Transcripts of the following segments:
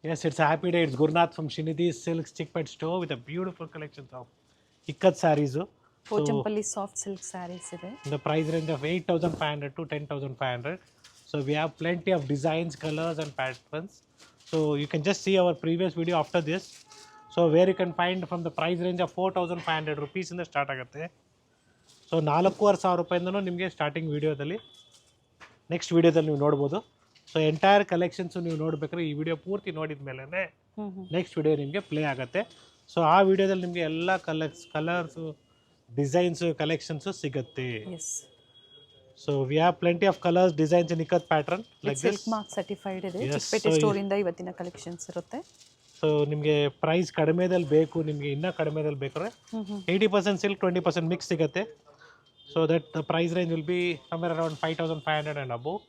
Yes, it's a happy day. It's Gurnath from Shinidhi Silks Chick Pet Store with a beautiful collection of ikat sarees. So Pochampalli soft silk sarees ಇದೆ. the price range of 8,500 to 10,500. So we have plenty of designs, colors and patterns. So you can just see our previous video after this. So where you can find from the price range of 4,500 rupees in the start ಆಗುತ್ತೆ. So 4,500 ರೂಪಾಯಿಂದನೂ ನಿಮಗೆ starting ವೀಡಿಯೋದಲ್ಲಿ next ವೀಡಿಯೋದಲ್ಲಿ ನೀವು ನೋಡ್ಬೋದು. So entire collections ನೀವು ನೋಡ್ಬೇಕಾದ್ರೆ ಈ video ಪೂರ್ತಿ ನೋಡಿದ ಮೇಲೆ ನೆಕ್ಸ್ಟ್ ವಿಡಿಯೋ ನಿಮಗೆ ಪ್ಲೇ ಆಗುತ್ತೆ. ಸೊ ಆ ವಿಡಿಯೋದಲ್ಲಿ ನಿಮಗೆ ಎಲ್ಲ ಕಲರ್ಸು ಡಿಸೈನ್ಸು ಕಲೆಕ್ಷನ್ಸು ಸಿಗುತ್ತೆ. So we have plenty of colours designs in Ikat pattern like this. Silk mark certified ಇದೆ. ಚಿಕ್ಕಪೇಟೆ ಸ್ಟೋರ್ ಇಂದ ಇವತ್ತಿನ ಕಲೆಕ್ಷನ್ಸ್ ಇರುತ್ತೆ. ಸೊ ನಿಮಗೆ ಪ್ರೈಸ್ ಕಡಿಮೆದಲ್ಲಿ ಬೇಕು, ನಿಮಗೆ ಇನ್ನೂ ಕಡಿಮೆದಲ್ಲಿ ಬೇಕಾದ್ರೆ 80% ಸಿಲ್ಕ್ 20% ಮಿಕ್ಸ್ ಸಿಗುತ್ತೆ. So that the price range will be somewhere around 5,500 and above.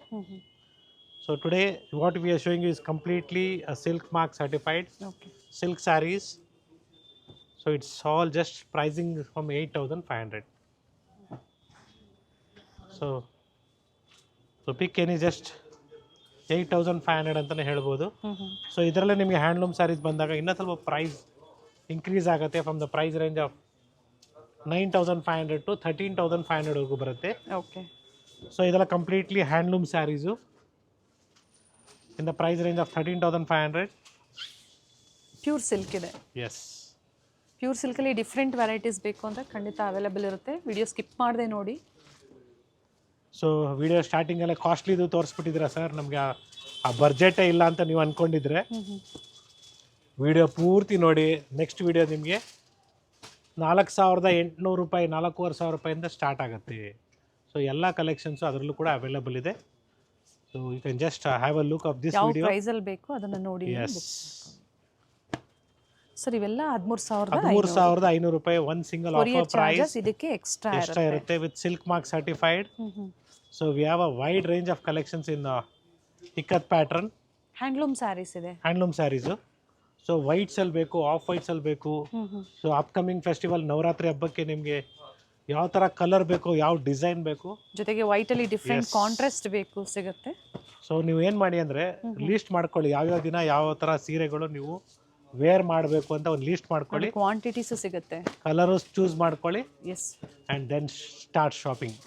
So today what we are showing you is completely a silk mark certified silk sarees. So it's all just pricing from 8,500. So pick any just 8,500 ಅಂತಾನೆ ಹೇಳ್ಬೋದು. So ಇದರಲ್ಲೇ ನಿಮಗೆ handloom saris ಬಂದಾಗ ಇನ್ನೂ ಸ್ವಲ್ಪ price increase ಆಗುತ್ತೆ. From the price range of 9,500 to 13,500 ವರೆಗೂ ಬರುತ್ತೆ. ಓಕೆ. ಸೊ ಇದೆಲ್ಲ completely handloom sarees in the price range of 13,500. Pure silk ಇದೆ. ಎಸ್, ಪ್ಯೂರ್ ಸಿಲ್ಕಲ್ಲಿ ಡಿಫ್ರೆಂಟ್ ವೆರೈಟೀಸ್ ಬೇಕು ಅಂದರೆ ಖಂಡಿತ ಅವೈಲೇಬಲ್ ಇರುತ್ತೆ. ವಿಡಿಯೋ ಸ್ಕಿಪ್ ಮಾಡದೆ ನೋಡಿ. ಸೊ ವಿಡಿಯೋ ಸ್ಟಾರ್ಟಿಂಗಲ್ಲೇ ಕಾಸ್ಟ್ಲಿದು ತೋರಿಸ್ಬಿಟ್ಟಿದ್ದೀರಾ ಸರ್, ನಮಗೆ ಆ ಬಡ್ಜೆಟೇ ಇಲ್ಲ ಅಂತ ನೀವು ಅಂದ್ಕೊಂಡಿದ್ರೆ ವಿಡಿಯೋ ಪೂರ್ತಿ ನೋಡಿ. ನೆಕ್ಸ್ಟ್ ವಿಡಿಯೋ ನಿಮಗೆ 4,800 ರೂಪಾಯಿ 4,500 ರೂಪಾಯಿಂದ ಸ್ಟಾರ್ಟ್ ಆಗುತ್ತೆ. ಸೊ ಎಲ್ಲ ಕಲೆಕ್ಷನ್ಸು ಅದರಲ್ಲೂ ಕೂಡ ಅವೈಲೇಬಲ್ ಇದೆ. So you can just have a look of this video. ಯಾವ ಪ್ರೈಸಲ್ಲಿ ಬೇಕು ಅದನ್ನು ನೋಡಿ. ಎಸ್ ಸರ್, ಇವೆಲ್ಲ 13,500 ರೂಪಾಯಿ ಒನ್ ಸಿಂಗಲ್ ಆಫರ್ ಪ್ರೈಸ್. ಇದಕ್ಕೆ ಎಕ್ಸ್ಟ್ರಾ ಇರುತ್ತೆ with silk mark certified. So we have a wide range of collections in Ikat pattern. Handloom sarees ಇದೆ. ಹ್ಯಾಂಡ್ಲೂಮ್ ಸ್ಯಾರೀಸು. ಸೊ ವೈಟ್ಸಲ್ಲಿ ಬೇಕು, ಆಫ್ ವೈಟ್ಸಲ್ಲಿ ಬೇಕು. ಸೊ ಅಪ್ಕಮಿಂಗ್ ಫೆಸ್ಟಿವಲ್ ನವರಾತ್ರಿ ಹಬ್ಬಕ್ಕೆ ನಿಮಗೆ ಯಾವ ಥರ ಕಲರ್ ಬೇಕು, ಯಾವ ಡಿಸೈನ್ ಬೇಕು, ಜೊತೆಗೆ ವೈಟಲ್ಲಿ ಡಿಫ್ರೆಂಟ್ ಕಾಂಟ್ರಾಸ್ಟ್ ಬೇಕು ಸಿಗುತ್ತೆ. ಸೊ ನೀವು ಏನು ಮಾಡಿ ಅಂದರೆ ಲೀಸ್ಟ್ ಮಾಡ್ಕೊಳ್ಳಿ, ಯಾವ್ಯಾವ ದಿನ ಯಾವ ಥರ ಸೀರೆಗಳು ನೀವು ವೇರ್ ಮಾಡಬೇಕು ಅಂತ ಒಂದು ಲೀಸ್ಟ್ ಮಾಡ್ಕೊಳ್ಳಿ. ಕ್ವಾಂಟಿಟೀಸು ಸಿಗುತ್ತೆ, ಕಲರು ಚೂಸ್ ಮಾಡ್ಕೊಳ್ಳಿ. Yes, and then start shopping.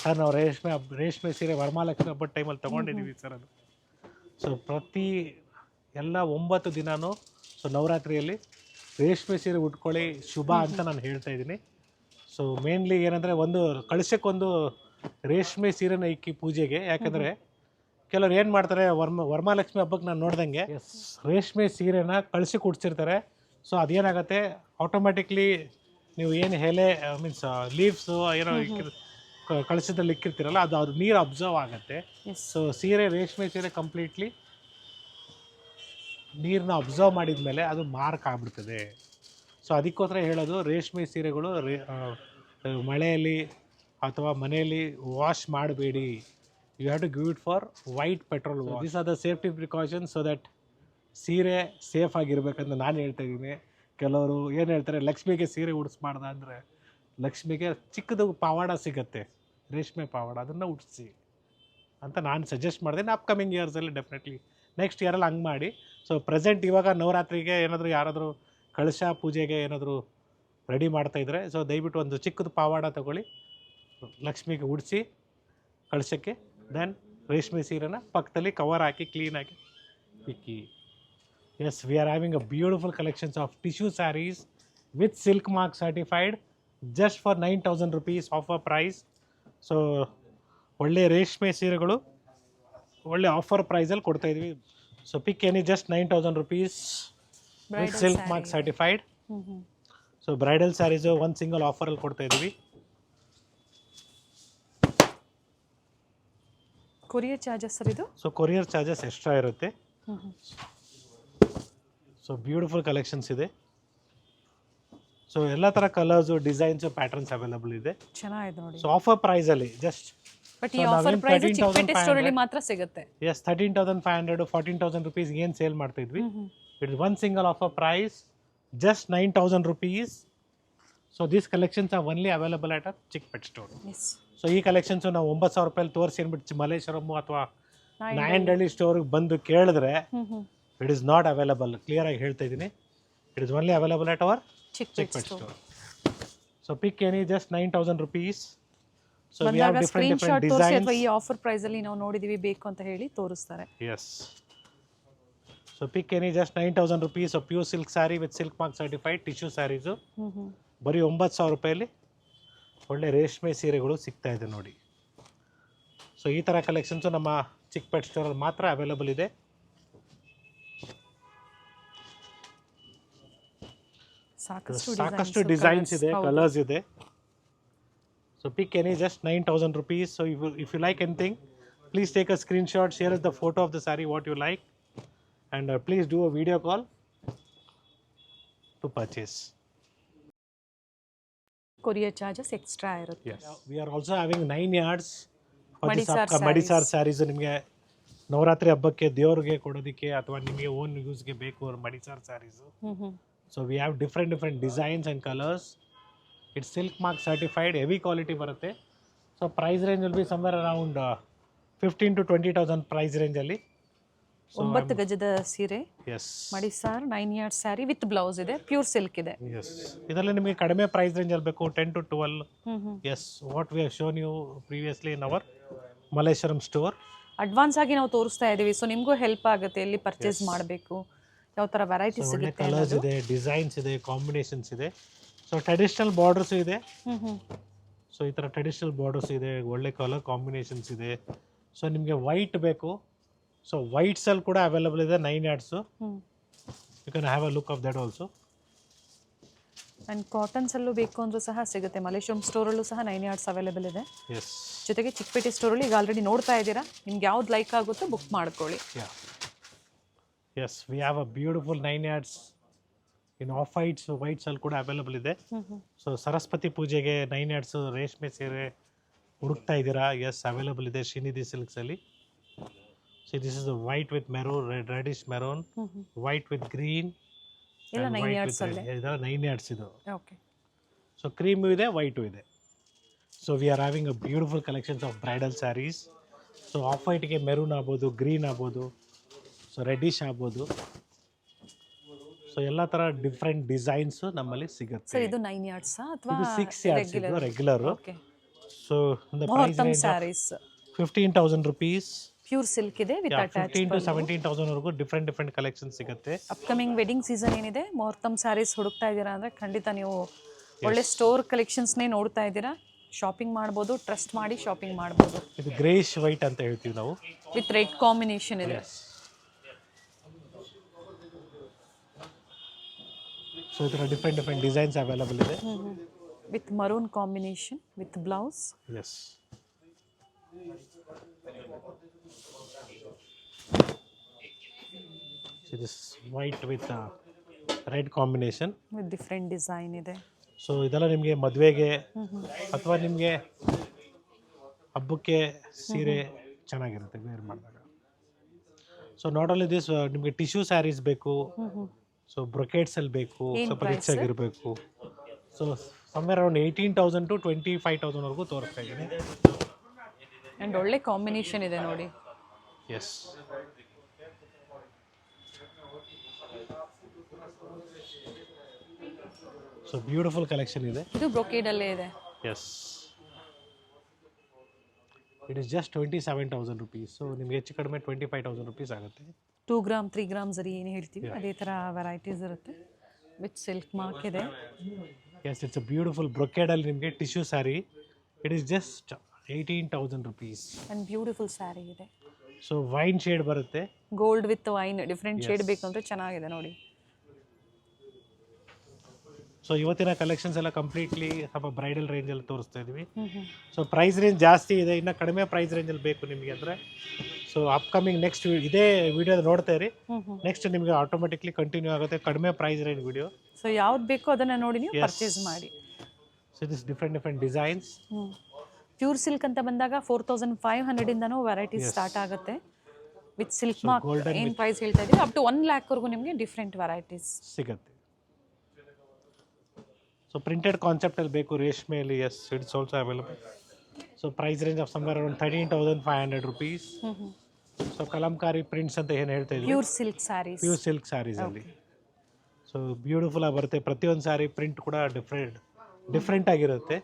Sir ನಾವು ರೇಷ್ಮೆ ಸೀರೆ ವರಮಹಾಲಕ್ಷ್ಮಿ ಹಬ್ಬದ ಟೈಮಲ್ಲಿ ತೊಗೊಂಡಿದ್ದೀವಿ ಸರ್ ಅದು. ಸೊ ಎಲ್ಲ 9 ದಿನವೂ ಸೊ ನವರಾತ್ರಿಯಲ್ಲಿ ರೇಷ್ಮೆ ಸೀರೆ ಉಟ್ಕೊಳ್ಳಿ, ಶುಭ ಅಂತ ನಾನು ಹೇಳ್ತಾ ಇದ್ದೀನಿ. ಸೊ ಮೇನ್ಲಿ ಏನಂದರೆ ಒಂದು ಕಳಶಕ್ಕೊಂದು ರೇಷ್ಮೆ ಸೀರೆನ ಇಕ್ಕಿ ಪೂಜೆಗೆ. ಯಾಕಂದರೆ ಕೆಲವ್ರು ಏನು ಮಾಡ್ತಾರೆ, ವರಮಹಾಲಕ್ಷ್ಮಿ ಹಬ್ಬಕ್ಕೆ ನಾನು ನೋಡ್ದಂಗೆ ರೇಷ್ಮೆ ಸೀರೆನ ಕಳಶಕ್ಕೆ ಉಡ್ಸಿರ್ತಾರೆ. ಸೊ ಅದೇನಾಗುತ್ತೆ, ಆಟೋಮೆಟಿಕ್ಲಿ ನೀವು ಏನು ಎಲೆ ಮೀನ್ಸ್ ಲೀವ್ಸು ಏನೋ ಕಳಶದಲ್ಲಿ ಇಕ್ಕಿರ್ತೀರಲ್ಲ, ಅದು ನೀರು ಅಬ್ಸರ್ವ್ ಆಗುತ್ತೆ. ಸೊ ರೇಷ್ಮೆ ಸೀರೆ ಕಂಪ್ಲೀಟ್ಲಿ ನೀರನ್ನ ಅಬ್ಸರ್ವ್ ಮಾಡಿದ ಮೇಲೆ ಅದು ಮಾರ್ಕ್ ಆಗಿಬಿಡ್ತದೆ. ಸೊ ಅದಕ್ಕೋಸ್ಕರ ಹೇಳೋದು, ರೇಷ್ಮೆ ಸೀರೆಗಳು ಮಳೆಯಲ್ಲಿ ಅಥವಾ ಮನೆಯಲ್ಲಿ ವಾಶ್ ಮಾಡಬೇಡಿ. You have to give it for white petrol wash. This are the safety precautions so that ಸೀರೆ ಸೇಫ್ ಆಗಿರ್ಬೇಕಂತ ನಾನು ಹೇಳ್ತಾ ಇದ್ದೀನಿ. ಕೆಲವರು ಏನು ಹೇಳ್ತಾರೆ, ಲಕ್ಷ್ಮಿಗೆ ಸೀರೆ ಉಡಿಸ್ಬಾರ್ದ ಅಂದರೆ, ಲಕ್ಷ್ಮಿಗೆ ಚಿಕ್ಕದು ಪಾವಾಡ ಸಿಗುತ್ತೆ, ರೇಷ್ಮೆ ಪಾವಾಡ, ಅದನ್ನು ಉಡಿಸಿ ಅಂತ ನಾನು ಸಜೆಸ್ಟ್ ಮಾಡಿದೆ. ಅಪ್ಕಮಿಂಗ್ ಇಯರ್ಸಲ್ಲಿ ಡೆಫಿನೆಟ್ಲಿ ನೆಕ್ಸ್ಟ್ ಇಯರಲ್ಲಿ ಹಂಗೆ ಮಾಡಿ. ಸೊ ಪ್ರೆಸೆಂಟ್ ಇವಾಗ ನವರಾತ್ರಿಗೆ ಏನಾದರೂ ಯಾರಾದರೂ ಕಳಶ ಪೂಜೆಗೆ ಏನಾದರೂ ರೆಡಿ ಮಾಡ್ತಾಯಿದ್ರೆ, ಸೊ ದಯವಿಟ್ಟು ಒಂದು ಚಿಕ್ಕದು ಪಾವಾಡ ತೊಗೊಳ್ಳಿ, ಲಕ್ಷ್ಮಿಗೆ ಉಡಿಸಿ ಕಳಶಕ್ಕೆ. ದೆನ್ ರೇಷ್ಮೆ ಸೀರೆನ ಪಕ್ಕದಲ್ಲಿ ಕವರ್ ಹಾಕಿ ಕ್ಲೀನಾಗಿ ಇಕ್ಕಿ. Yes, we are having a beautiful collections of tissue sarees with silk mark certified just for 9,000 rupees offer price. So ಒಳ್ಳೆ ರೇಷ್ಮೆ ಸೀರೆಗಳು ಒಳ್ಳೆ ಆಫರ್ ಪ್ರೈಸಲ್ಲಿ ಕೊಡ್ತಾಯಿದ್ವಿ. So pick any just 9,000 rupees with silk mark certified. So bridal sarees ಒಂದು single ಆಫರಲ್ಲಿ ಕೊಡ್ತಾಯಿದ್ವಿ. Courier charges sir ಇದು? ಸೊ ಕೊರಿಯರ್ ಚಾರ್ಜಸ್ ಎಕ್ಸ್ಟ್ರಾ ಇರುತ್ತೆ. ಸೊ ಬ್ಯೂಟಿಫುಲ್ ಕಲೆಕ್ಷನ್ಸ್ ಇದೆ. ಸೊ ಎಲ್ಲ ಥರ ಕಲರ್ಸು, ಡಿಸೈನ್ಸು, ಪ್ಯಾಟರ್ನ್ಸ್ ಅವೈಲೇಬಲ್ ಇದೆ. ಚೆನ್ನಾಗಿದೆ ನೋಡಿ. ಸೊ ಆಫರ್ ಪ್ರೈಸಲ್ಲಿ ಜಸ್ಟ್ ಬಟ್ ಈ ಆಫರ್ ಪ್ರೈಸ್ ಚಿಕ್ಕಪೇಟೆ ಸ್ಟೋರಲ್ಲಿ ಮಾತ್ರ ಸಿಗುತ್ತೆ. ಎಸ್, 13,500 14,000 rupees ಏನು ಸೇಲ್ ಮಾಡ್ತಾ ಇದ್ವಿ. It is one single offer price just 9,000 rupees. So these collections are only available at a Chickpete store. So ಈ ಕಲೆಕ್ಷನ್ಸು ನಾವು 9,000 ರೂಪಾಯಲ್ಲಿ ತೋರಿಸಿ ಅಂದ್ಬಿಟ್ಟು ಮಲ್ಲೇಶ್ವರಂ ಅಥವಾ ನಾಯಂಡಹಳ್ಳಿ ಸ್ಟೋರ್ಗೆ ಬಂದು ಕೇಳಿದ್ರೆ ಇಟ್ ಇಸ್ ನಾಟ್ ಅವೈಲಬಲ್, ಕ್ಲಿಯರಾಗಿ ಹೇಳ್ತಾ ಇದ್ದೀನಿ. It is only available at hour Chickpet Chickpet store. Store. So pick any just 9,000 rupees. So we have ಬಂದಾಗ ಡಿಫ್ರೆಂಟ್ ಸ್ಕ್ರೀನ್ ಡಿಫ್ರೆಂಟ್ ಶಾಟ್ ತೋರಿಸಿ ಡಿಸೈನ್ಸ್. ಅಥವಾ ಈ ಆಫರ್ ಪ್ರೈಸಲ್ಲಿ ನಾವು ನೋಡಿದ್ದೀವಿ ಬೇಕು ಅಂತ ಹೇಳಿ ತೋರಿಸ್ತಾರೆ. Yes. So pick any just 9,000 rupees. So pure silk saree with silk mark certified tissue sarees ಬರೀ 9,000 ರೂಪಾಯಲ್ಲಿ ಒಳ್ಳೆ ರೇಷ್ಮೆ ಸೀರೆಗಳು ಸಿಗ್ತಾ ಇದೆ ನೋಡಿ. ಸೊ ಈ ಥರ ಕಲೆಕ್ಷನ್ಸು ನಮ್ಮ ಚಿಕ್ಕಪೇಟ್ ಸ್ಟೋರಲ್ಲಿ ಮಾತ್ರ ಅವೈಲಬಲ್ ಇದೆ. ಸಾಕಷ್ಟು ಡಿಸೈನ್ಸ್ ಇದೆ, ಕಲರ್ಸ್ ಇದೆ. So pick any just 9,000 rupees. So if you like anything, please take a screenshot, share the photo of the saree what you like, and please do a video call to purchase. Courier charges extra ಇರುತ್ತೆ. We are also having 9 yards madisar madisar sarees. ನಿಮಗೆ ನವರಾತ್ರಿ ಹಬ್ಬಕ್ಕೆ ದೇವ್ರಿಗೆ ಕೊಡೋದಕ್ಕೆ ಅಥವಾ ನಿಮಗೆ own ಯೂಸ್ಗೆ ಬೇಕು madisar sarees. So we have different designs and colours. It's silk mark certified, heavy quality ಬರುತ್ತೆ. So price range will be somewhere around 15,000 to 20,000 price ರೇಂಜಲ್ಲಿ. 9 ಗಜದ ಸೀರೆ yes madisar 9 yards saree with blouse ಇದೆ, ಪ್ಯೂರ್ ಸಿಲ್ಕ್ ಇದೆ. ಎಸ್. ಇದರಲ್ಲಿ ನಿಮಗೆ ಕಡಿಮೆ ಪ್ರೈಸ್ ರೇಂಜಲ್ಲಿ ಬೇಕು, 10 to 12. Yes, what we have shown you previously in our Malleshwaram store. Advance ಆಗಿ ನಾವು ತೋರಿಸ್ತಾ ಇದ್ದೀವಿ, ಸೊ ನಿಮಗೂ ಹೆಲ್ಪ್ ಆಗುತ್ತೆ ಎಲ್ಲಿ ಪರ್ಚೇಸ್ ಮಾಡಬೇಕು, ಯಾವ ಥರ ವೆರೈಟೀಸ್ ಒಳ್ಳೆ ಸಿಗುತ್ತೆ. ಕಲರ್ಸ್ ಇದೆ, ಡಿಸೈನ್ಸ್ ಇದೆ, ಕಾಂಬಿನೇಷನ್ಸ್ ಇದೆ. ಸೊ ಟ್ರೆಡಿಷನಲ್ ಬಾರ್ಡರ್ಸ್ ಇದೆ. ಸೊ ಈ ಥರ ಟ್ರೆಡಿಷನಲ್ ಬಾರ್ಡರ್ಸ್ ಇದೆ, ಒಳ್ಳೆ ಕಲರ್ ಕಾಂಬಿನೇಷನ್ಸ್ ಇದೆ. ಸೊ ನಿಮಗೆ ವೈಟ್ ಬೇಕು, ಸೊ ವೈಟ್ಸಲ್ಲಿ ಕೂಡ ಅವೈಲಬಲ್ ಇದೆ 9 yards. You can have a look of that also. And ಕಾಟನ್ಸಲ್ಲೂ ಬೇಕು ಅಂದರೂ ಸಹ ಸಿಗುತ್ತೆ. ಮಲ್ಲೇಶ್ವರಂ ಸ್ಟೋರಲ್ಲೂ ಸಹ 9 yards ಅವೈಲೇಬಲ್ ಇದೆ. ಎಸ್. ಜೊತೆಗೆ ಚಿಕ್ಕಪೇಟೆ ಸ್ಟೋರಲ್ಲಿ ಈಗ ಆಲ್ರೆಡಿ ನೋಡ್ತಾ ಇದ್ದೀರಾ, ನಿಮ್ಗೆ ಯಾವ್ದು ಲೈಕ್ ಆಗುತ್ತೋ ಬುಕ್ ಮಾಡ್ಕೊಳ್ಳಿ. Yes, we have a beautiful 9 yards in off ವೈಟ್ಸಲ್ಲಿ ಕೂಡ ಅವೈಲಬಲ್ ಇದೆ. ಸೊ ಸರಸ್ವತಿ ಪೂಜೆಗೆ 9 yards ರೇಷ್ಮೆ ಸೀರೆ ಹುಡುಕ್ತಾ ಇದ್ದೀರಾ? ಎಸ್, ಅವೈಲಬಲ್ ಇದೆ ಶ್ರೀನಿಧಿ ಸಿಲ್ಕ್ಸಲ್ಲಿ. So this is white with maroon, reddish maroon, white with green, ಎಲ್ಲ 9 yards ಅಲ್ಲೇ. ಇದೆಲ್ಲ 9 yards ಇದು. ಓಕೆ. ಸೊ ಕ್ರೀಮು ಇದೆ, ವೈಟು ಇದೆ. So we are having a beautiful collections of bridal saris. So off ವೈಟ್ಗೆ ಮೆರೂನ್ ಆಗ್ಬೋದು, ಗ್ರೀನ್ ಆಗ್ಬೋದು, ಸೊ ರೆಡ್ಡಿಶ್ ಆಗ್ಬೋದು. ಸೊ ಎಲ್ಲ ಥರ ಡಿಫ್ರೆಂಟ್ ಡಿಸೈನ್ಸು ನಮ್ಮಲ್ಲಿ ಸಿಗುತ್ತೆ. ಸರ್ ಇದು 9 yards ಅಥವಾ ಇದು 6 yards ಇದು regular. Okay. So the price range sarees 15,000 rupees. Pure silk ಇದೆ ವಿತ್ ಅಟ್ಯಾಚ್. 15,000 to 17,000 ವರೆಗೂ ಡಿಫ್ರೆಂಟ್ ಕಲೆಕ್ಷನ್ ಸಿಗುತ್ತೆ. ಅಪ್ಕಮಿಂಗ್ ವೆಡ್ಡಿಂಗ್ ಸೀಸನ್ ಏನಿದೆ, ಮುಹೂರ್ತಂ ಸ್ಯಾರೀಸ್ ಹುಡುಕ್ತಾ ಇದ್ದೀರಾ ಅಂದರೆ ಖಂಡಿತ ನೀವು ಒಳ್ಳೆ ಸ್ಟೋರ್ ಕಲೆಕ್ಷನ್ಸ್ನೇ ನೋಡ್ತಾ ಇದ್ದೀರಾ. ಶಾಪಿಂಗ್ ಮಾಡ್ಬೋದು, ಟ್ರಸ್ಟ್ ಮಾಡಿ ಶಾಪಿಂಗ್ ಮಾಡ್ಬೋದು. ಇದು ಗ್ರೇಶ್ ವೈಟ್ ಅಂತ ಹೇಳ್ತೀವಿ ನಾವು, ವಿತ್ ರೆಡ್ ಕಾಂಬಿನೇಷನ್ ಇದೆ. ಸೊ ಈ ಥರ ಡಿಫ್ರೆಂಟ್ ಡಿಸೈನ್ಸ್ ಅವೈಲಬಲ್ ಇದೆ. With maroon combination with blouse. Yes. This white with red combination with different design ಇದೆ. ಸೊ ಇದೆಲ್ಲ ನಿಮಗೆ ಮದುವೆಗೆ ಅಥವಾ ನಿಮಗೆ ಹಬ್ಬಕ್ಕೆ ಸೀರೆ ಚೆನ್ನಾಗಿರುತ್ತೆ ವೇರ್ ಮಾಡಿದಾಗ. ಸೊ ನಾಟ್ ಓನ್ಲಿ ದಿಸ್, ನಿಮಗೆ ಟಿಶ್ಯೂ ಸ್ಯಾರೀಸ್ ಬೇಕು, ಸೊ ಬ್ರೊಕೇಟ್ಸಲ್ಲಿ ಬೇಕು, ಸ್ವಲ್ಪ ರಿಚ್ ಆಗಿರಬೇಕು. ಸೊ ಸಮ್ವೇರ್ ಅರೌಂಡ್ 18,000 to 25,000 ವರೆಗೂ ತೋರಿಸ್ತಾ ಇದ್ದೀನಿ. ಆ್ಯಂಡ್ ಒಳ್ಳೆ ಕಾಂಬಿನೇಷನ್ ಇದೆ ನೋಡಿ. ಎಸ್. ಸೊ ಬ್ಯೂಟಿಫುಲ್ ಕಲೆಕ್ಷನ್ ಇದೆ. ಇದು ಬ್ರೊಕೇಡಲ್ಲೇ ಇದೆ. Yes. It is just 27,000 rupees. So ನಿಮಗೆ ಹೆಚ್ಚು ಕಡಿಮೆ 25,000 rupees ಆಗುತ್ತೆ. 2 ಗ್ರಾಮ್ 3 ಗ್ರಾಮ್ ಸರಿ ಏನು ಹೇಳ್ತೀವಿ ಅದೇ ಥರ ವೆರೈಟೀಸ್ ಇರುತ್ತೆ. ವಿತ್ ಸಿಲ್ಕ್ ಮಾರ್ಕ್ ಇದೆ. ಎಸ್, ಇಟ್ಸ್ ಅ ಬ್ಯೂಟಿಫುಲ್ ಬ್ರೊಕೇಡಲ್ಲಿ ನಿಮಗೆ tissue saree. It is just 18,000 rupees. And beautiful saree ಇದೆ. ಸೊ ವೈನ್ ಶೇಡ್ ಬರುತ್ತೆ, gold with wine, different shade ಬೇಕಂದ್ರೆ ಚೆನ್ನಾಗಿದೆ ನೋಡಿ. ಸೊ ಇವತ್ತಿನ ಕಲೆಕ್ಷನ್ಸ್ ಎಲ್ಲ ಕಂಪ್ಲೀಟ್ಲಿ ಸ್ವಲ್ಪ ಬ್ರೈಡಲ್ ರೇಂಜಲ್ಲಿ ತೋರಿಸ್ತಾ ಇದ್ದೀವಿ. ಸೊ ಪ್ರೈಸ್ ರೇಂಜ್ ಜಾಸ್ತಿ ಇದೆ, ಇನ್ನು ಕಡಿಮೆ ಪ್ರೈಸ್ ರೇಂಜಲ್ಲಿ ಬೇಕು ನಿಮಗೆ ಅಂದರೆ ಸೊ ಅಪ್ಕಮಿಂಗ್ ನೆಕ್ಸ್ಟ್ ಇದೇ ವಿಡಿಯೋದ ನೋಡ್ತಾ ಇರಿ. ನೆಕ್ಸ್ಟ್ ನಿಮಗೆ ಆಟೋಮೆಟಿಕ್ಲಿ ಕಂಟಿನ್ಯೂ ಆಗುತ್ತೆ ಕಡಿಮೆ ಪ್ರೈಸ್ ರೇಂಜ್ ವಿಡಿಯೋ. ಸೊ ಯಾವ್ದು ಬೇಕೋ ಅದನ್ನು ನೋಡಿ ನೀವು ಪರ್ಚೇಸ್ ಮಾಡಿ. So this different designs. Pure silk ಅಂತ ಬಂದಾಗ 4,500 ಇಂದನೂ ವೆರೈಟೀಸ್ ಸ್ಟಾರ್ಟ್ ಆಗುತ್ತೆ. ವಿತ್ ಸಿಲ್ಕ್ ಮಾರ್ಕ್ ಏನು ಪ್ರೈಸ್ ಹೇಳ್ತಾ ಇದ್ದೀವಿ, ಅಪ್ ಟು 1 lakh ನಿಮಗೆ ಡಿಫ್ರೆಂಟ್ ವೆರೈಟೀಸ್ ಸಿಗುತ್ತೆ. ಸೊ ಪ್ರಿಂಟೆಡ್ ಕಾನ್ಸೆಪ್ಟಲ್ಲಿ ಬೇಕು ರೇಷ್ಮೆಯಲ್ಲಿ. Yes, it's also available. So price range of somewhere around 13,500 rupees. So Kalamkari prints ಅಂತ ಏನು ಹೇಳ್ತಾ ಇದ್ವಿ, pure silk sarees. Pure silk ಸ್ಯಾರೀಸಲ್ಲಿ. ಸೊ ಬ್ಯೂಟಿಫುಲ್ ಆಗಿ ಬರುತ್ತೆ. ಪ್ರತಿಯೊಂದು ಸ್ಯಾರಿ ಪ್ರಿಂಟ್ ಕೂಡ ಡಿಫ್ರೆಂಟ್ ಆಗಿರುತ್ತೆ.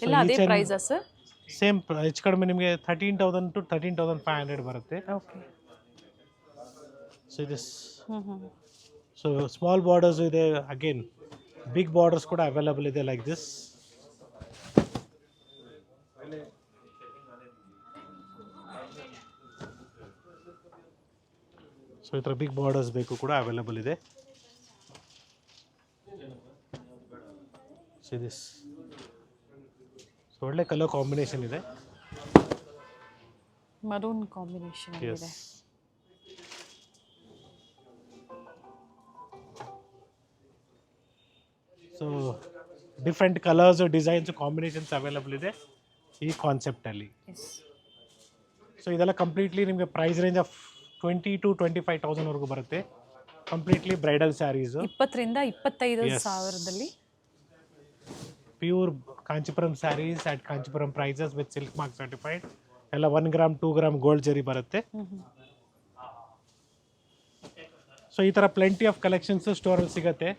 ಎಲ್ಲ ಅದೇ ಪ್ರೈಸಾ ಸರ್? ಸೇಮ್ ಹೆಚ್ಚು ಕಡಿಮೆ ನಿಮಗೆ 13,000 to 13,500 ಬರುತ್ತೆ. Okay. So this so small borders ಇದೆ, ಅಗೇನ್ ಬಿಗ್ ಬಾರ್ಡರ್ಸ್ ಕೂಡ ಅವೈಲಬಲ್ ಇದೆ ಲೈಕ್ ದಿಸ್. ಸೊ ಈ ಥರ ಬಿಗ್ ಬಾರ್ಡರ್ಸ್ ಬೇಕು ಕೂಡ ಅವೈಲಬಲ್ ಇದೆ. ಸೊ ದಿಸ್ ಸೊ ಒಳ್ಳೆ ಕಲರ್ ಕಾಂಬಿನೇಷನ್ ಇದೆ. ಮರೂನ್ ಕಾಂಬಿನೇಷನ್ ಇದೆ. So different colours, designs, combinations available ಇದೆ ಈ ಕಾನ್ಸೆಪ್ಟಲ್ಲಿ. ಸೊ ಇದೆಲ್ಲ ಕಂಪ್ಲೀಟ್ಲಿ ನಿಮಗೆ ಪ್ರೈಸ್ ರೇಂಜ್ ಆಫ್ 20,000 to 25,000 ವರೆಗೂ ಬರುತ್ತೆ. Completely bridal sarees. 20,000 to 25,000 pure Kanchipuram sarees at Kanchipuram prices with silk mark certified. ಎಲ್ಲ 1 ಗ್ರಾಮ್ 2 ಗ್ರಾಮ್ ಗೋಲ್ಡ್ ಜರಿ ಬರುತ್ತೆ. ಸೊ ಈ ಥರ ಪ್ಲೆಂಟಿ ಆಫ್ ಕಲೆಕ್ಷನ್ಸ್ ಸ್ಟೋರಲ್ಲಿ ಸಿಗುತ್ತೆ.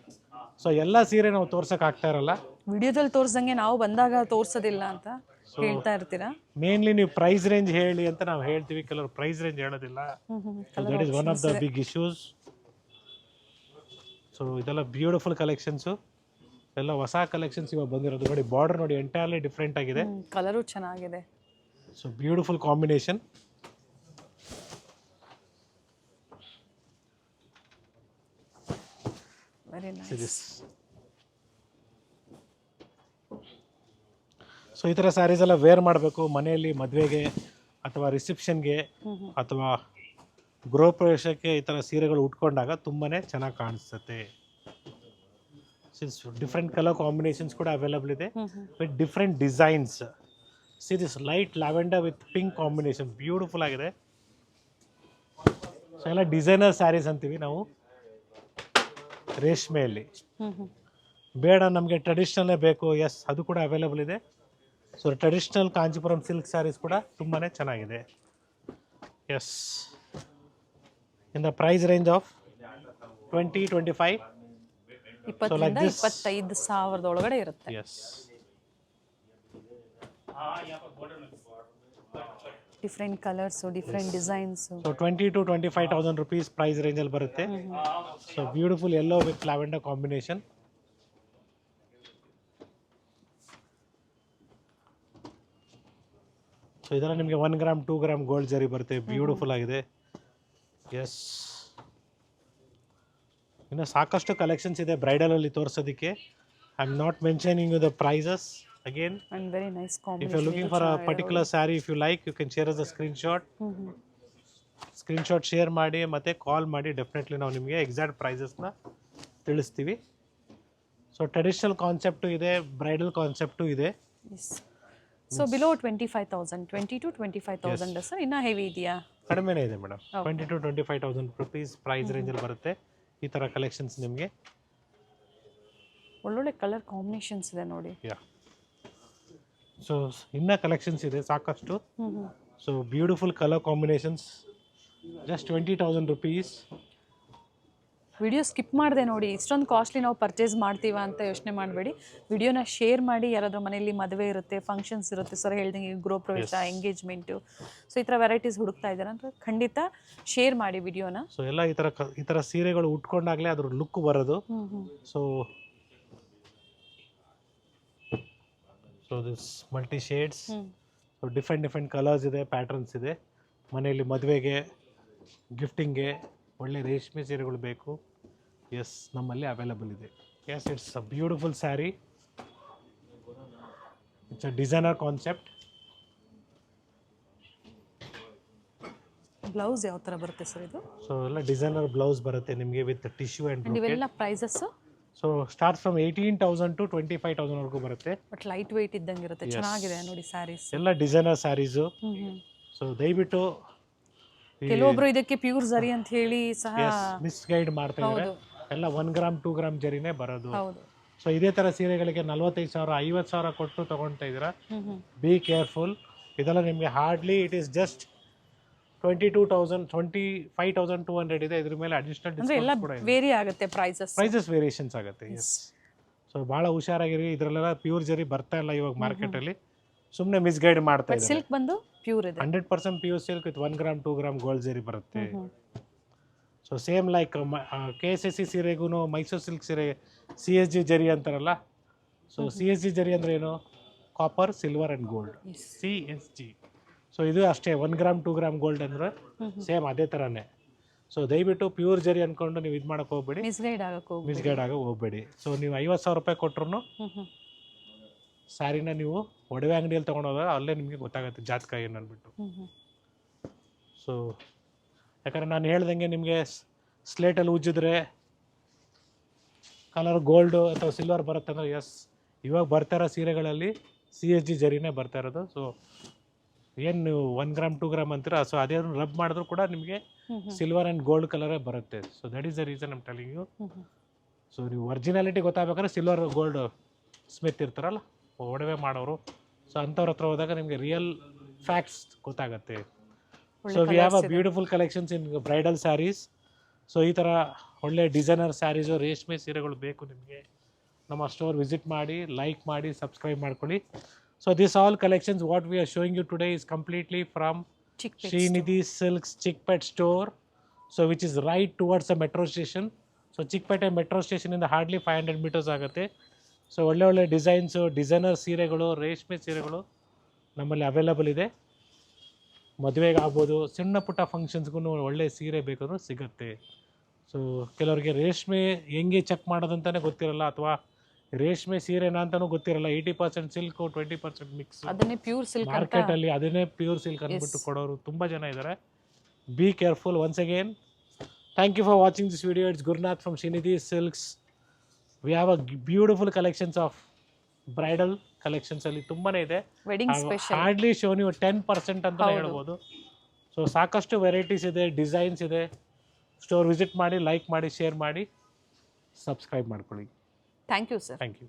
ಸೊ ಎಲ್ಲ ಸೀರೆ ನಾವು ತೋರ್ಸಕ್ಕೆ ಆಗ್ತಾ ಇರಲ್ಲ, ವಿಡಿಯೋದಲ್ಲಿ ತೋರಿಸ್ದಂಗೆ ನಾವು ಬಂದಾಗ ತೋರಿಸೋದಿಲ್ಲ ಅಂತ ಹೇಳ್ತಾ ಇರ್ತೀರಾ. ಮೇನ್ಲಿ ನೀವು ಪ್ರೈಸ್ ರೇಂಜ್ ಹೇಳಿ ಅಂತ ನಾವು ಹೇಳ್ತೀವಿ, ಕೆಲವರು ಪ್ರೈಸ್ ರೇಂಜ್ ಹೇಳೋದಿಲ್ಲ. That is one of the big issues. So ಇದೆಲ್ಲ ಬ್ಯೂಟಿಫುಲ್ ಕಲೆಕ್ಷನ್ಸು, ಎಲ್ಲ ಹೊಸ ಕಲೆಕ್ಷನ್ಸ್ ಇವಾಗ ಬಂದಿರೋದು. ನೋಡಿ ಬಾರ್ಡರ್ ನೋಡಿ ಎಂಟೈರ್ಲಿ ಡಿಫ್ರೆಂಟ್ ಆಗಿದೆ, ಕಲರು ಚೆನ್ನಾಗಿದೆ. So beautiful combination. Very nice. So ಈ ಥರ ಸ್ಯಾರೀಸ್ ಎಲ್ಲ ವೇರ್ ಮಾಡಬೇಕು ಮನೆಯಲ್ಲಿ ಮದುವೆಗೆ ಅಥವಾ ರಿಸೆಪ್ಷನ್ಗೆ ಅಥವಾ ಗೃಹ ಪ್ರವೇಶಕ್ಕೆ ಈ ಥರ ಸೀರೆಗಳು ಉಟ್ಕೊಂಡಾಗ ತುಂಬಾ ಚೆನ್ನಾಗಿ ಕಾಣಿಸುತ್ತೆ. ಡಿಫ್ರೆಂಟ್ ಕಲರ್ ಕಾಂಬಿನೇಷನ್ಸ್ ಕೂಡ ಅವೈಲಬಲ್ ಇದೆ with different designs. See this light lavender with pink combination beautiful ಆಗಿದೆ. ಸೊ ಎಲ್ಲ ಡಿಸೈನರ್ ಸ್ಯಾರೀಸ್ ಅಂತೀವಿ ನಾವು ರೇಷ್ಮೆಯಲ್ಲಿ. ಬೇಡ ನಮಗೆ ಟ್ರೆಡಿಷ್ನಲ್ಲೇ ಬೇಕು, ಎಸ್ ಅದು ಕೂಡ ಅವೈಲಬಲ್ ಇದೆ. So traditional Kanchipuram silk sarees ಕೂಡ ತುಂಬಾ ಚೆನ್ನಾಗಿದೆ. Yes in the price range of 20-25. 20,000 to 25,000 ಒಳಗಡೆ ಇರುತ್ತೆ. Yes different colours, different designs. So 20,000 to 25,000 rupees price ರೇಂಜಲ್ಲಿ ಬರುತ್ತೆ. So beautiful yellow with lavender combination. So ಇದರ ನಿಮಗೆ 1 ಗ್ರಾಮ್ 2 ಗ್ರಾಮ್ ಗೋಲ್ಡ್ ಜರಿ ಬರುತ್ತೆ, ಬ್ಯೂಟಿಫುಲ್ ಆಗಿದೆ. ಎಸ್ ಇನ್ನು ಸಾಕಷ್ಟು ಕಲೆಕ್ಷನ್ಸ್ ಇದೆ ಬ್ರೈಡಲಲ್ಲಿ ತೋರಿಸೋದಕ್ಕೆ. I am not mentioning you the prices again. And very nice If combination. you're looking for a particular saree, if you like, you can share us a screenshot. Screenshot share ಮಾಡಿ ಮತ್ತು ಕಾಲ್ ಮಾಡಿ, definitely ನಾವು ನಿಮಗೆ exact ಪ್ರೈಸಸ್ನ ತಿಳಿಸ್ತೀವಿ. So traditional concept ಇದೆ, bridal concept ಇದೆ. So below 25,000, 20,000 to 25,000 sir. ಇನ್ನೂ heavy ಇದೆಯಾ? ಕಡಿಮೆನೇ ಇದೆ ಮೇಡಮ್. 20,000 to 25,000 rupees ಪ್ರೈಸ್ ರೇಂಜಲ್ಲಿ ಬರುತ್ತೆ ಈ ಥರ ಕಲೆಕ್ಷನ್ಸ್ ನಿಮಗೆ. ಒಳ್ಳೊಳ್ಳೆ ಕಲರ್ ಕಾಂಬಿನೇಷನ್ಸ್ ಇದೆ ನೋಡಿ. ಯಾ ಸೊ ಇನ್ನೂ ಕಲೆಕ್ಷನ್ಸ್ ಇದೆ ಸಾಕಷ್ಟು. So beautiful colour combinations, just 20,000 rupees. Video skip ಮಾಡಿದೆ ನೋಡಿ. ಇಷ್ಟೊಂದು ಕಾಸ್ಟ್ಲಿ ನಾವು ಪರ್ಚೇಸ್ ಮಾಡ್ತೀವ ಅಂತ ಯೋಚನೆ ಮಾಡಬೇಡಿ. ವಿಡಿಯೋನ ಶೇರ್ ಮಾಡಿ. ಯಾರಾದರೂ ಮನೆಯಲ್ಲಿ ಮದುವೆ ಇರುತ್ತೆ, ಫಂಕ್ಷನ್ಸ್ ಇರುತ್ತೆ, ಸರ್ ಹೇಳ್ದಂಗೆ ಗೃಹ ಪ್ರವೇಶ, ಎಂಗೇಜ್ಮೆಂಟು, ಸೊ ಈ ಥರ ವೆರೈಟೀಸ್ ಹುಡುಕ್ತಾ ಇದ್ದಾರೆ ಅಂದರೆ ಖಂಡಿತ ಶೇರ್ ಮಾಡಿ ವಿಡಿಯೋನ. ಸೊ ಎಲ್ಲ ಈ ಥರ ಸೀರೆಗಳು ಉಟ್ಕೊಂಡಾಗಲೇ ಅದ್ರ ಲುಕ್ ಬರೋದು. So this multi shades, so different colours ಇದೆ, ಪ್ಯಾಟರ್ನ್ಸ್ ಇದೆ. ಮನೆಯಲ್ಲಿ ಮದುವೆಗೆ, ಗಿಫ್ಟಿಂಗ್ಗೆ ಒಳ್ಳೆ ರೇಷ್ಮೆ ಸೀರೆಗಳು ಬೇಕು, ಎಸ್ ನಮ್ಮಲ್ಲಿ ಅವೈಲಬಲ್ ಇದೆ. Yes it's a beautiful saree, it's a designer concept. Blouse ಯಾವ ಥರ ಬರುತ್ತೆ ಸರ್ ಇದು? ಸೊ ಎಲ್ಲ ಡಿಸೈನರ್ ಬ್ಲೌಸ್ ಬರುತ್ತೆ ನಿಮಗೆ ವಿತ್ ಟಿಶ್ಯೂ ಆ್ಯಂಡ್ ಇವೆಲ್ಲ prices so start from 18,000 to 25,000 ವರೆಗೂ ಬರುತ್ತೆ. ಬಟ್ ಲೈಟ್ ವೆಯ್ಟ್ ಇದ್ದಂಗೆ ಇರುತ್ತೆ, ಚೆನ್ನಾಗಿದೆ ನೋಡಿ ಸ್ಯಾರೀಸ್. ಎಲ್ಲ ಡಿಸೈನರ್ ಸ್ಯಾರೀಸು. ಸೊ ದಯವಿಟ್ಟು ಕೆಲವೊಬ್ರು ಇದಕ್ಕೆ ಪ್ಯೂರ್ ಜರಿ ಅಂತ ಹೇಳಿ ಸಹ ಮಿಸ್ಗೈಡ್ ಮಾಡ್ತಾ ಇದ್ದಾರೆ. ಎಲ್ಲ 1 ಗ್ರಾಮ್ 2 ಗ್ರಾಮ್ ಜರಿನೇ ಬರೋದು. ಹೌದು. ಸೊ ಇದೇ ಥರ ಸೀರೆಗಳಿಗೆ 45,000 50,000 ಕೊಟ್ಟು ತೊಗೊಳ್ತಾ ಇದ್ದೀರಾ. Be careful. ಇದೆಲ್ಲ ನಿಮಗೆ ಹಾರ್ಡ್ಲಿ ಇಟ್ ಈಸ್ ಜಸ್ಟ್ 25,200 ಇದೆ. ಇದ್ರ ಮೇಲೆ ಅಡಿಷನಲ್ ಅಂದ್ರೆ ಎಲ್ಲ ಡಿಸ್ಕೌಂಟ್ ಕೂಡ ಇದೆ. ವೇರಿ ಆಗುತ್ತೆ ಪ್ರೈಸಸ್ ವೇರಿಯೇಷನ್ಸ್ ಆಗುತ್ತೆ. ಎಸ್. ಸೊ ಭಾಳ ಹುಷಾರಾಗಿರಿ, ಇದರಲ್ಲೆಲ್ಲ ಪ್ಯೂರ್ ಜರಿ ಬರ್ತಾ ಇಲ್ಲ ಇವಾಗ ಮಾರ್ಕೆಟಲ್ಲಿ, ಸುಮ್ಮನೆ ಮಿಸ್ಗೈಡ್ ಮಾಡ್ತಾ ಇದ್ದಾರೆ. ಸಿಲ್ಕ್ ಬಂದು ಪ್ಯೂರ್ ಇದೆ, 100% pure silk with 1 gram 2 gram gold zari ಬರುತ್ತೆ. ಸೊ ಸೇಮ್ ಲೈಕ್ KSC ಸೀರೆಗೂ ಮೈಸೂರು ಸಿಲ್ಕ್ ಸೀರೆ CSG ಜರಿ ಅಂತಾರಲ್ಲ, ಸೊ CSG ಜರಿ ಅಂದ್ರೆ ಏನು? Copper, silver and gold, CSG. So ಇದು ಅಷ್ಟೇ 1 ಗ್ರಾಮ್ 2 ಗ್ರಾಮ್ ಗೋಲ್ಡ್ ಅಂದ್ರೆ ಸೇಮ್ ಅದೇ ಥರನೇ. ಸೊ ದಯವಿಟ್ಟು ಪ್ಯೂರ್ ಜರಿ ಅಂದ್ಕೊಂಡು ನೀವು ಇದು ಮಾಡೋಕೆ ಹೋಗ್ಬೇಡಿ, ಮಿಸ್ಗೈಡ್ ಆಗ ಹೋಗ್ಬೇಡಿ. ಸೊ ನೀವು 50,000 ರೂಪಾಯಿ ಕೊಟ್ಟರು ಸ್ಯಾರಿನ ನೀವು ಒಡವೆ ಅಂಗಡಿಯಲ್ಲಿ ತೊಗೊಂಡೋದಾಗ ಅಲ್ಲೇ ನಿಮಗೆ ಗೊತ್ತಾಗುತ್ತೆ ಜಾತಕ ಏನು ಅಂದ್ಬಿಟ್ಟು. ಸೊ ಯಾಕಂದರೆ ನಾನು ಹೇಳ್ದಂಗೆ ನಿಮಗೆ ಸ್ಲೇಟಲ್ಲಿ ಉಜ್ಜಿದ್ರೆ ಕಲರ್ ಗೋಲ್ಡು ಅಥವಾ ಸಿಲ್ವರ್ ಬರುತ್ತೆ ಅಂದರೆ ಎಸ್, ಇವಾಗ ಬರ್ತಾ ಇರೋ ಸೀರೆಗಳಲ್ಲಿ CSG ಜರಿನೇ ಬರ್ತಾ ಇರೋದು. ಸೊ ಏನು ನೀವು 1 ಗ್ರಾಮ್ 2 ಗ್ರಾಮ್ ಅಂತೀರ, ಸೊ ಅದೇ ರಬ್ ಮಾಡಿದ್ರು ಕೂಡ ನಿಮಗೆ ಸಿಲ್ವರ್ ಆ್ಯಂಡ್ ಗೋಲ್ಡ್ ಕಲರೇ ಬರುತ್ತೆ. So that is the reason I'm telling you. So ನೀವು ಒರಿಜಿನಾಲಿಟಿ ಗೊತ್ತಾಗಬೇಕಾದ್ರೆ ಸಿಲ್ವರ್ ಗೋಲ್ಡ್ ಸ್ಮಿತ್ ಇರ್ತಾರಲ್ಲ ಒಡವೆ ಮಾಡೋರು, ಸೊ ಅಂಥವ್ರ ಹತ್ರ ಹೋದಾಗ ನಿಮಗೆ ರಿಯಲ್ ಫ್ಯಾಕ್ಟ್ಸ್ ಗೊತ್ತಾಗುತ್ತೆ. So we have a beautiful collections in bridal saris. So ಈ ಥರ ಒಳ್ಳೆ ಡಿಸೈನರ್ ಸ್ಯಾರೀಸು, ರೇಷ್ಮೆ ಸೀರೆಗಳು ಬೇಕು ನಿಮಗೆ, ನಮ್ಮ ಸ್ಟೋರ್ ವಿಸಿಟ್ ಮಾಡಿ, ಲೈಕ್ ಮಾಡಿ, ಸಬ್ಸ್ಕ್ರೈಬ್ ಮಾಡ್ಕೊಳ್ಳಿ. So this all collections what we are showing you today is completely from Srinidhi Silks Chickpet store, so which is right towards the metro station. So Chickpet metro station ಇಂದ hardly 500 meters ಆಗುತ್ತೆ. So ಒಳ್ಳೆ ಒಳ್ಳೆ designs, designer ಸೀರೆಗಳು, ರೇಷ್ಮೆ ಸೀರೆಗಳು ನಮ್ಮಲ್ಲಿ available ಇದೆ. ಮದುವೆಗೆ ಆಗ್ಬೋದು, ಸಣ್ಣ ಪುಟ್ಟ ಫಂಕ್ಷನ್ಸ್ಗೂ ಒಳ್ಳೆ ಸೀರೆ ಬೇಕಾದ್ರೂ ಸಿಗುತ್ತೆ. ಸೊ ಕೆಲವರಿಗೆ ರೇಷ್ಮೆ ಹೆಂಗೆ ಚೆಕ್ ಮಾಡೋದಂತಲೇ ಗೊತ್ತಿರಲ್ಲ, ಅಥವಾ ರೇಷ್ಮೆ ಸೀರೆನಾ ಅಂತಲೂ ಗೊತ್ತಿರಲ್ಲ. 80% ಸಿಲ್ಕು 20% ಮಿಕ್ಸ್, ಅದನ್ನೇ ಪ್ಯೂರ್ ಸಿಲ್ಕ್ ಮಾರ್ಕೆಟಲ್ಲಿ ಅದನ್ನೇ ಪ್ಯೂರ್ ಸಿಲ್ಕ್ ಅಂದ್ಬಿಟ್ಟು ಕೊಡೋರು ತುಂಬ ಜನ ಇದ್ದಾರೆ. Be careful. Once again thank you for watching this video. It's Gurunath from Srinidhi Silks. We have a beautiful collections of bridal collections ಅಲ್ಲಿ ತುಂಬಾನೇ ಇದೆ. ಹಾರ್ಡ್ಲಿ ಶೋನ್ ಯು 10% ಅಂತ ಹೇಳ್ಬೋದು. ಸೊ ಸಾಕಷ್ಟು ವೆರೈಟೀಸ್ ಇದೆ, ಡಿಸೈನ್ಸ್ ಇದೆ. ಸ್ಟೋರ್ ವಿಸಿಟ್ ಮಾಡಿ, ಲೈಕ್ ಮಾಡಿ, ಶೇರ್ ಮಾಡಿ, ಸಬ್ಸ್ಕ್ರೈಬ್ ಮಾಡ್ಕೊಳ್ಳಿ. Thank you sir. Thank you.